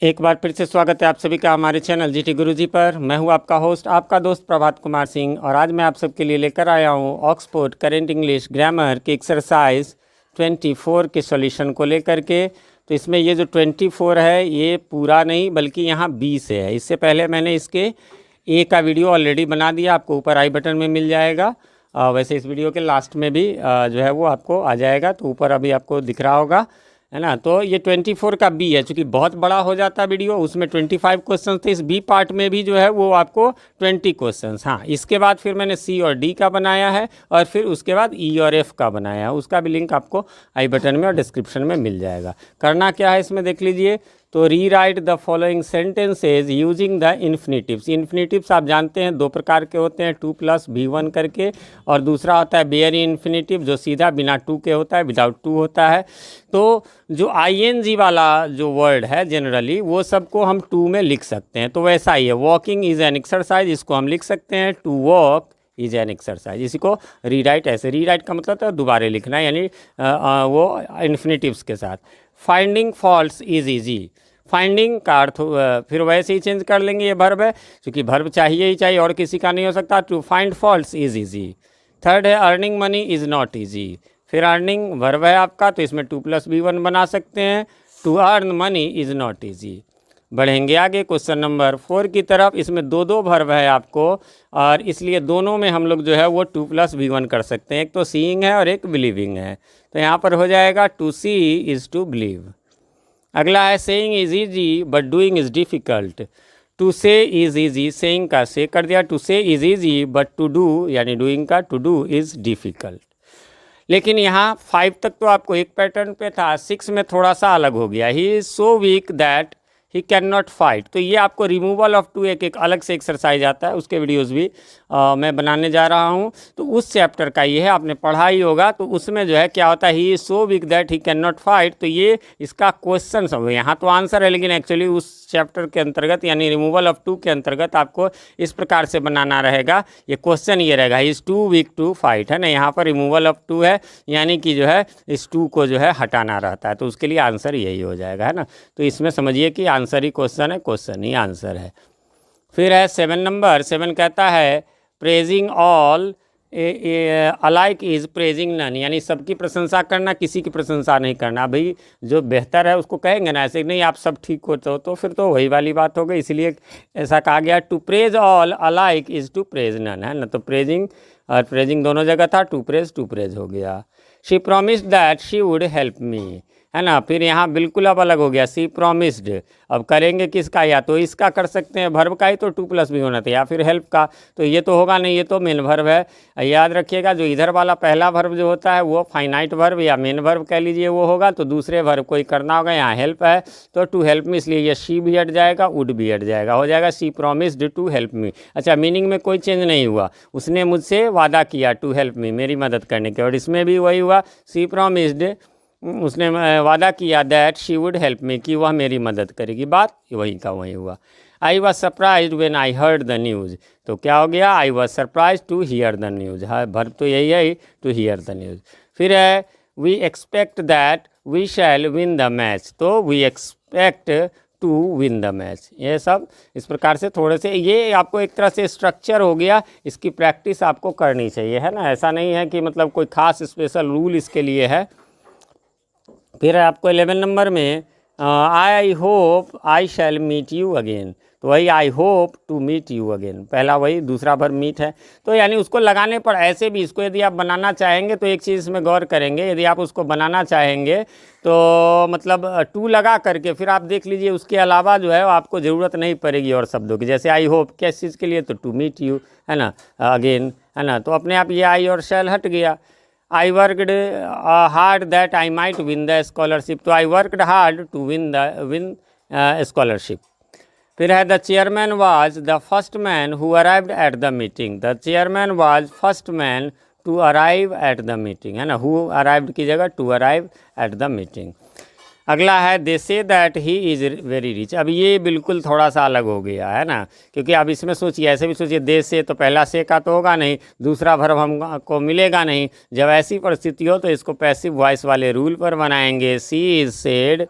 एक बार फिर से स्वागत है आप सभी का हमारे चैनल जीटी गुरुजी पर। मैं हूं आपका होस्ट, आपका दोस्त प्रभात कुमार सिंह, और आज मैं आप सबके लिए लेकर आया हूं ऑक्सफोर्ड करेंट इंग्लिश ग्रामर के एक्सरसाइज 24 के सॉल्यूशन को लेकर के। तो इसमें ये जो 24 है ये पूरा नहीं बल्कि यहाँ 20 है। इससे पहले मैंने इसके ए का वीडियो ऑलरेडी बना दिया, आपको ऊपर आई बटन में मिल जाएगा। वैसे इस वीडियो के लास्ट में भी जो है वो आपको आ जाएगा, तो ऊपर अभी आपको दिख रहा होगा, है ना। तो ये 24 का बी है, चूँकि बहुत बड़ा हो जाता है वीडियो, उसमें 25 क्वेश्चन थे। इस बी पार्ट में भी जो है वो आपको 20 क्वेश्चन। हाँ, इसके बाद फिर मैंने सी और डी का बनाया है, और फिर उसके बाद ई और एफ का बनाया है। उसका भी लिंक आपको आई बटन में और डिस्क्रिप्शन में मिल जाएगा। करना क्या है इसमें देख लीजिए। तो री right the following sentences using the infinitives. Infinitives आप जानते हैं दो प्रकार के होते हैं, 2+V1 करके, और दूसरा होता है बेयर इन्फिनेटिव जो सीधा बिना टू के होता है, विदाउट टू होता है। तो जो ING वाला जो वर्ड है जनरली वो सबको हम टू में लिख सकते हैं, तो वैसा ही है। वॉकिंग इज़ एन एक्सरसाइज, इसको हम लिख सकते हैं to walk is an exercise. इसी को रीराइट, ऐसे रीराइट का मतलब है दोबारा लिखना, यानी वो इन्फिनेटिव्स के साथ। Finding faults is easy, finding का अर्थ फिर वैसे ही चेंज कर लेंगे, ये वर्ब है, क्योंकि वर्ब चाहिए ही चाहिए और किसी का नहीं हो सकता। To find faults is easy. Third है earning money is not easy. फिर अर्निंग वर्ब है आपका, तो इसमें 2+V1 बना सकते हैं। To earn money is not easy. बढ़ेंगे आगे क्वेश्चन नंबर 4 की तरफ। इसमें दो दो वर्ब है आपको, और इसलिए दोनों में हम लोग जो है वो 2+V1 कर सकते हैं। एक तो सीइंग है और एक बिलीविंग है, तो यहाँ पर हो जाएगा to see is to believe. अगला है saying is easy but doing is difficult. To say is easy, saying का से कर दिया। To say is easy but to do यानी डूइंग का टू डू इज़ डिफ़िकल्ट। लेकिन यहाँ 5 तक तो आपको एक पैटर्न पे था, 6 में थोड़ा सा अलग हो गया। He is so weak that he can not fight. तो ये आपको रिमूवल ऑफ टू एक अलग से एक्सरसाइज आता है, उसके वीडियोस भी मैं बनाने जा रहा हूँ। तो उस चैप्टर का ये है, आपने पढ़ा ही होगा। तो उसमें जो है क्या होता है, he is so weak that he can not fight. तो ये इसका क्वेश्चन सब यहाँ तो आंसर है, लेकिन एक्चुअली उस चैप्टर के अंतर्गत यानी रिमूवल ऑफ टू के अंतर्गत आपको इस प्रकार से बनाना रहेगा। ये क्वेश्चन ये रहेगा, he is too weak to fight, है ना। यहाँ पर रिमूवल ऑफ टू है, यानी कि जो है इस टू को जो है हटाना रहता है, तो उसके लिए आंसर यही हो जाएगा, है ना। तो इसमें समझिए कि आंसर ही क्वेश्चन है, क्वेश्चन ही आंसर है। फिर है 7 नंबर। 7 कहता है praising all alike is praising none, यानी सबकी प्रशंसा करना, किसी की प्रशंसा नहीं करना। भाई जो बेहतर है उसको कहेंगे ना, ऐसे नहीं आप सब ठीक होते हो, तो फिर तो वही वाली बात हो गई। इसलिए ऐसा कहा गया to praise all alike is to praise none, है ना। तो प्रेजिंग और प्रेजिंग दोनों जगह था, टू प्रेज हो गया। She promised that she would help me, है ना। फिर यहाँ बिल्कुल अब अलग हो गया, सी प्रॉमिस्ड। अब करेंगे किसका, या तो इसका कर सकते हैं, वर्ब का ही तो 2+V होना था, या फिर हेल्प का। तो ये तो होगा नहीं, ये तो मेन वर्ब है। याद रखिएगा जो इधर वाला पहला वर्ब जो होता है वो फाइनाइट वर्ब या मेन वर्ब कह लीजिए वो होगा, तो दूसरे वर्ब कोई करना होगा। यहाँ हेल्प है तो टू हेल्प मी, इसलिए ये शी भी हट जाएगा, वुड भी हट जाएगा, हो जाएगा सी प्रॉमिस्ड टू हेल्प मी। अच्छा, मीनिंग में कोई चेंज नहीं हुआ, उसने मुझसे वादा किया टू हेल्प मी, मेरी मदद करने के, और इसमें भी वही हुआ, सी प्रॉमिस्ड, उसने वादा किया that she would help me, कि वह मेरी मदद करेगी, बात वही का वही हुआ। I was surprise when I heard the news, तो क्या हो गया, I was surprise to hear the news. हाँ, वर्ब तो यही है, टू हियर द न्यूज़। फिर है we expect that we shall win the match, तो we expect to win the match. ये सब इस प्रकार से थोड़े से, ये आपको एक तरह से स्ट्रक्चर हो गया, इसकी प्रैक्टिस आपको करनी चाहिए, है ना। ऐसा नहीं है कि मतलब कोई खास स्पेशल रूल इसके लिए है। फिर आपको 11 नंबर में I hope I shall meet you again, तो वही I hope to meet you again, पहला वही, दूसरा वर्ब मीट है। तो यानी उसको लगाने पर ऐसे भी इसको यदि आप बनाना चाहेंगे तो एक चीज़ इसमें गौर करेंगे, यदि आप उसको बनाना चाहेंगे तो मतलब टू लगा करके फिर आप देख लीजिए, उसके अलावा जो है आपको ज़रूरत नहीं पड़ेगी और शब्दों की। जैसे आई होप किस चीज़ के लिए, तो टू मीट यू, है ना, अगेन, है ना। तो अपने आप ये आई और शैल हट गया। I worked hard that I might win the scholarship, तो I worked hard to win scholarship। फिर है the chairman was the first man who arrived at the meeting, the chairman was first man to arrive at the meeting, है ना, who arrived की जगह to arrive at the meeting. अगला है they say that he is very rich. अब ये बिल्कुल थोड़ा सा अलग हो गया, है ना, क्योंकि अब इसमें सोचिए, ऐसे भी सोचिए, दे से तो पहला से का तो होगा नहीं, दूसरा वर्ब हमको मिलेगा नहीं। जब ऐसी परिस्थिति हो तो इसको पैसिव वॉइस वाले रूल पर बनाएंगे। She is said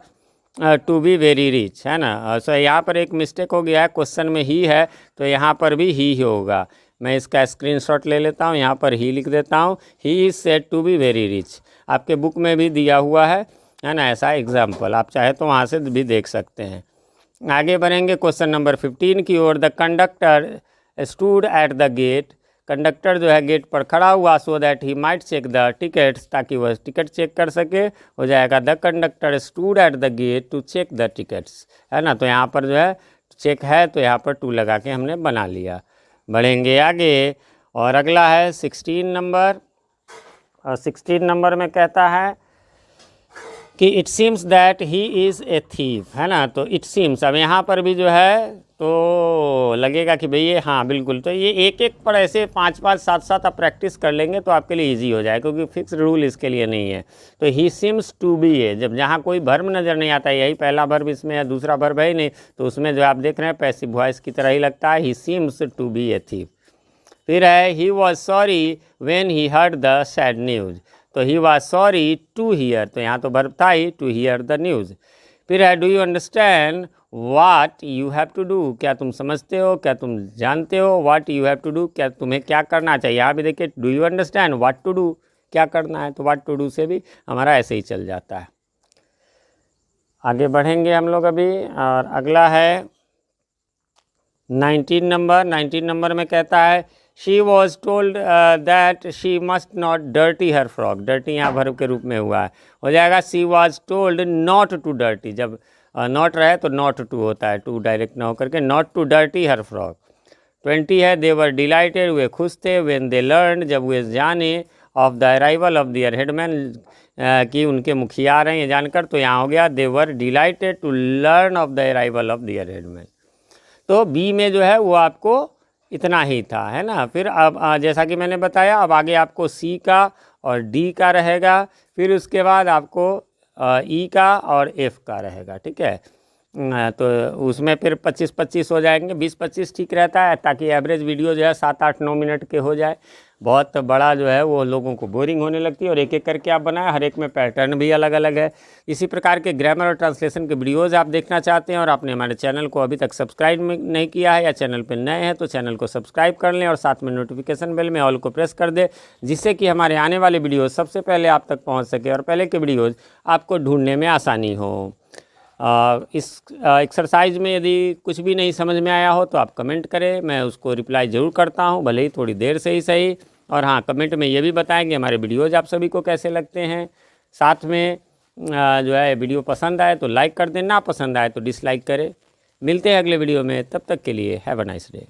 to be very rich, है ना। सो यहाँ पर एक मिस्टेक हो गया है, क्वेश्चन में ही है तो यहाँ पर भी ही होगा। मैं इसका स्क्रीनशॉट ले लेता हूँ, यहाँ पर ही लिख देता हूँ। He is said to be very rich, आपके बुक में भी दिया हुआ है ना, ऐसा एग्जाम्पल। आप चाहे तो वहाँ से भी देख सकते हैं। आगे बढ़ेंगे क्वेश्चन नंबर 15 की ओर। The conductor stood at the gate, conductor जो है गेट पर खड़ा हुआ, so that he might check the tickets, ताकि वह टिकट चेक कर सके। हो जाएगा the conductor stood at the gate to check the tickets, है ना। तो यहाँ पर जो है चेक है तो यहाँ पर टू लगा के हमने बना लिया। बढ़ेंगे आगे और अगला है 16 नंबर। और 16 नंबर में कहता है कि it seems that he is a thief, है ना। तो इट सीम्स, अब यहाँ पर भी जो है तो लगेगा कि भाई ये, हाँ बिल्कुल। तो ये एक एक पर ऐसे 5-5 7-7 आप प्रैक्टिस कर लेंगे तो आपके लिए इजी हो जाए, क्योंकि फिक्स रूल इसके लिए नहीं है। तो ही सीम्स टू बी ए, जब जहाँ कोई वर्ब नज़र नहीं आता, यही पहला वर्ब इसमें है, दूसरा वर्ब है ही नहीं, तो उसमें जो आप देख रहे हैं पैसिव वॉइस की तरह ही लगता है। He seems to be a thief. फिर है he was sorry when he heard the sad news, तो he was sorry to hear, तो यहाँ तो वर्ब था ही, टू हियर द न्यूज़। फिर है do you understand what you have to do, क्या तुम समझते हो, क्या तुम जानते हो। What you have to do, क्या तुम्हें क्या करना चाहिए। यहाँ भी देखिए do you understand watt to do, क्या करना है, तो वाट टू डू से भी हमारा ऐसे ही चल जाता है। आगे बढ़ेंगे हम लोग अभी, और अगला है 19 नंबर। 19 नंबर में कहता है she was told that she must not dirty her frock, dirty यहाँ वर्ब के रूप में हुआ है। हो जाएगा she was told not to dirty, जब नॉट रहे तो नॉट टू होता है, टू डायरेक्ट ना होकर के, not to dirty her frock. 20 है दे वर डिलाइटेड, वे खुश थे, व्हेन दे लर्न, जब वे जाने, of the arrival of their headman, कि उनके मुखिया आ रहे हैं जानकर। तो यहाँ हो गया they were delighted to learn of the arrival of their headman. तो बी में जो है वो आपको इतना ही था, है ना। फिर अब जैसा कि मैंने बताया, अब आगे आपको सी का और डी का रहेगा, फिर उसके बाद आपको ई का और एफ का रहेगा, ठीक है। तो उसमें फिर 25-25 हो जाएंगे, 20-25 ठीक रहता है, ताकि एवरेज वीडियो जो है 7-8-9 मिनट के हो जाए। बहुत बड़ा जो है वो लोगों को बोरिंग होने लगती है, और एक एक करके आप बनाएं, हर एक में पैटर्न भी अलग अलग है। इसी प्रकार के ग्रामर और ट्रांसलेशन के वीडियोज़ आप देखना चाहते हैं और आपने हमारे चैनल को अभी तक सब्सक्राइब नहीं किया है, या चैनल पर नए हैं तो चैनल को सब्सक्राइब कर लें और साथ में नोटिफिकेशन बेल में ऑल को प्रेस कर दें, जिससे कि हमारे आने वाले वीडियोज़ सबसे पहले आप तक पहुँच सके और पहले के वीडियोज़ आपको ढूंढने में आसानी हो। इस एक्सरसाइज में यदि कुछ भी नहीं समझ में आया हो तो आप कमेंट करें, मैं उसको रिप्लाई ज़रूर करता हूं, भले ही थोड़ी देर से ही सही। और हाँ, कमेंट में ये भी बताएं कि हमारे वीडियोज़ आप सभी को कैसे लगते हैं। साथ में जो है वीडियो पसंद आए तो लाइक कर दें, ना पसंद आए तो डिसलाइक करें। मिलते हैं अगले वीडियो में, तब तक के लिए हैव अ नाइस डे।